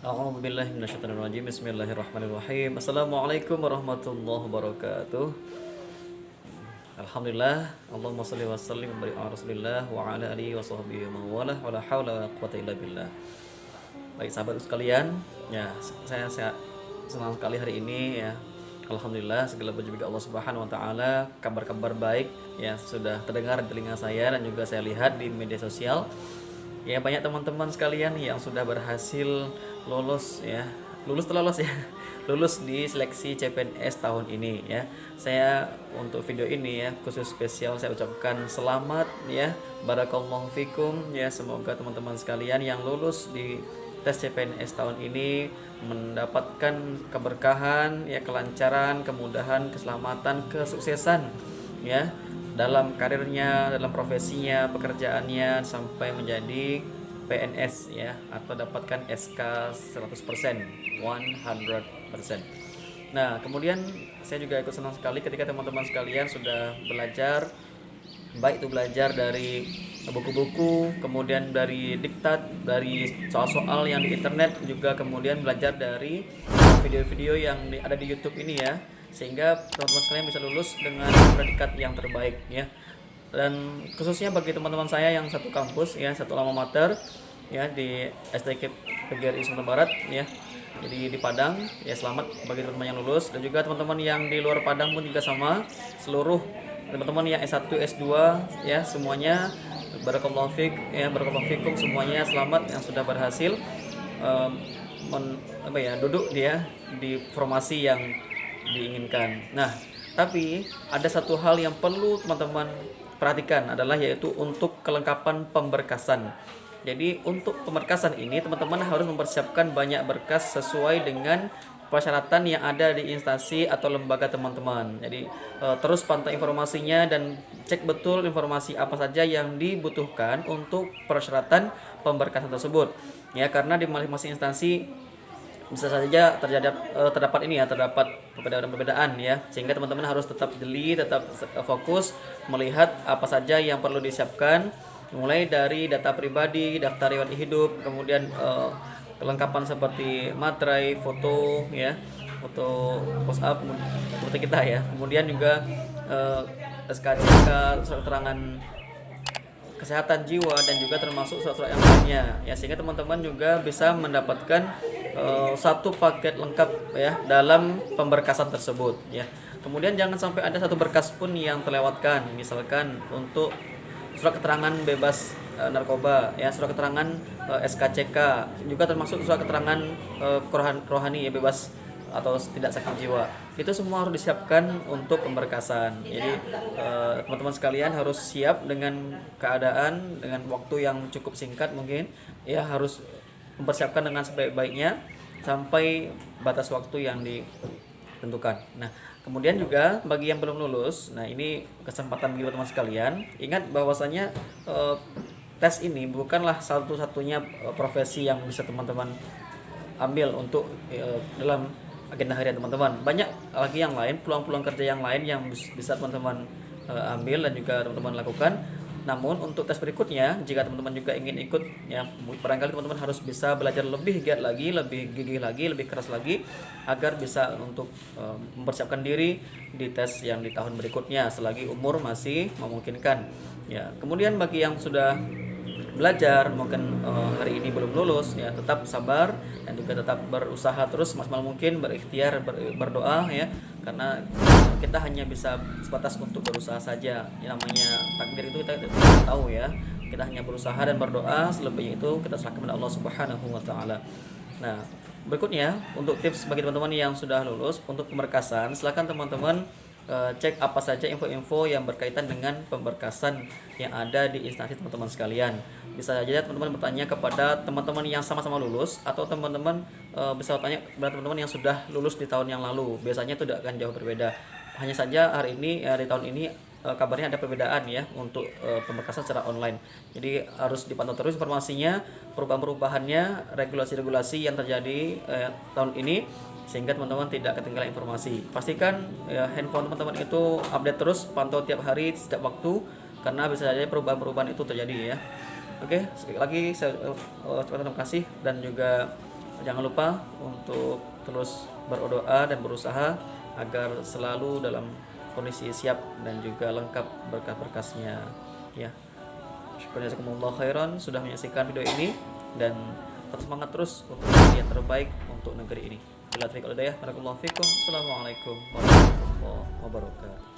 A'udzubillahi minasyaitonirrajim. Bismillahirrahmanirrahim. Assalamualaikum warahmatullahi wabarakatuh. Alhamdulillah, Allahumma shalli wa sallim wa barik ala Rasulillah wa ala alihi wa sahbihi wa wala wala haula wala quwata illa billah. Baik sahabat sekalian, ya saya senang sekali hari ini ya. Alhamdulillah segala puji bagi Allah Subhanahu wa taala, kabar-kabar baik ya sudah terdengar di telinga saya dan juga saya lihat di media sosial. Ya banyak teman-teman sekalian yang sudah berhasil lulus ya, lulus ya, lulus di seleksi CPNS tahun ini ya. Saya untuk video ini ya khusus spesial saya ucapkan selamat ya, barakallahu fikum ya. Semoga teman-teman sekalian yang lulus di tes CPNS tahun ini mendapatkan keberkahan ya, kelancaran, kemudahan, keselamatan, kesuksesan ya dalam karirnya, dalam profesinya, pekerjaannya sampai menjadi PNS ya, atau dapatkan SK 100%, 100%. Nah, kemudian saya juga ikut senang sekali ketika teman-teman sekalian sudah belajar, baik itu belajar dari buku-buku, kemudian dari diktat, dari soal-soal yang di internet, juga kemudian belajar dari video-video yang ada di YouTube ini ya, sehingga teman-teman sekalian bisa lulus dengan predikat yang terbaik ya. Dan khususnya bagi teman-teman saya yang satu kampus ya, satu alma mater ya di STK PGRI Sumatera Barat ya, jadi di Padang ya. Selamat bagi teman-teman yang lulus, dan juga teman-teman yang di luar Padang pun juga sama, seluruh teman-teman yang S1 S2 ya, semuanya barakallahu fik ya, barakallahu fikum semuanya. Selamat yang sudah berhasil duduk dia di formasi yang diinginkan. Nah, tapi ada satu hal yang perlu teman-teman perhatikan adalah yaitu untuk kelengkapan pemberkasan. Jadi untuk pemberkasan ini teman-teman harus mempersiapkan banyak berkas sesuai dengan persyaratan yang ada di instansi atau lembaga teman-teman. Jadi terus pantau informasinya dan cek betul informasi apa saja yang dibutuhkan untuk persyaratan pemberkasan tersebut. Ya, karena di masing-masing instansi bisa saja terdapat ini ya, terdapat perbedaan-perbedaan ya, sehingga teman-teman harus tetap jeli, tetap fokus melihat apa saja yang perlu disiapkan, mulai dari data pribadi, daftar riwayat hidup, kemudian kelengkapan seperti materai, foto ya, foto pose up seperti kita ya, kemudian juga SKCK, surat keterangan kesehatan jiwa, dan juga termasuk surat-surat yang lainnya ya, sehingga teman-teman juga bisa mendapatkan satu paket lengkap ya dalam pemberkasan tersebut ya. Kemudian jangan sampai ada satu berkas pun yang terlewatkan, misalkan untuk surat keterangan bebas narkoba ya, surat keterangan SKCK, juga termasuk surat keterangan rohani ya, bebas atau tidak sakit jiwa. Itu semua harus disiapkan untuk pemberkasan. Jadi teman-teman sekalian harus siap dengan keadaan, dengan waktu yang cukup singkat mungkin ya, harus mempersiapkan dengan sebaik-baiknya sampai batas waktu yang ditentukan. Nah, kemudian juga bagi yang belum lulus, nah ini kesempatan bagi teman-teman sekalian. Ingat bahwasanya tes ini bukanlah satu-satunya profesi yang bisa teman-teman ambil untuk dalam agenda harian teman-teman. Banyak lagi yang lain, peluang-peluang kerja yang lain yang bisa teman-teman ambil dan juga teman-teman lakukan. Namun untuk tes berikutnya, jika teman-teman juga ingin ikut ya, barangkali teman-teman harus bisa belajar lebih giat lagi, lebih gigih lagi, lebih keras lagi, agar bisa untuk mempersiapkan diri di tes yang di tahun berikutnya selagi umur masih memungkinkan ya. Kemudian bagi yang sudah belajar mungkin hari ini belum lulus ya, tetap sabar dan juga tetap berusaha terus maksimal mungkin, berikhtiar, berdoa ya, karena kita hanya bisa sebatas untuk berusaha saja ya, namanya takdir itu kita tidak tahu ya. Kita hanya berusaha dan berdoa, selebihnya itu kita serahkan kepada Allah Subhanahu wa taala. Nah, berikutnya untuk tips bagi teman-teman yang sudah lulus untuk pemberkasan, silakan teman-teman cek apa saja info-info yang berkaitan dengan pemberkasan yang ada di instansi teman-teman sekalian. Bisa saja teman-teman bertanya kepada teman-teman yang sama-sama lulus, atau teman-teman bisa bertanya kepada teman-teman yang sudah lulus di tahun yang lalu. Biasanya itu tidak akan jauh berbeda. Hanya saja hari ini di tahun ini kabarnya ada perbedaan ya untuk pemberkasan secara online. Jadi harus dipantau terus informasinya, perubahan-perubahannya, regulasi-regulasi yang terjadi tahun ini, sehingga teman-teman tidak ketinggalan informasi. Pastikan ya, handphone teman-teman itu update terus, pantau tiap hari, setiap waktu, karena bisa saja perubahan-perubahan itu terjadi ya. Oke, sekali lagi saya ucapkan terima kasih dan juga Jangan lupa untuk terus berdoa dan berusaha agar selalu dalam kondisi siap dan juga lengkap berkah-berkasnya ya. Syukur jazakumullah khairan sudah menyaksikan video ini, dan tetap semangat terus untuk yang terbaik untuk negeri ini. Bila taufiq wal hidayah, barakallahu fikum. Assalamualaikum warahmatullahi wabarakatuh.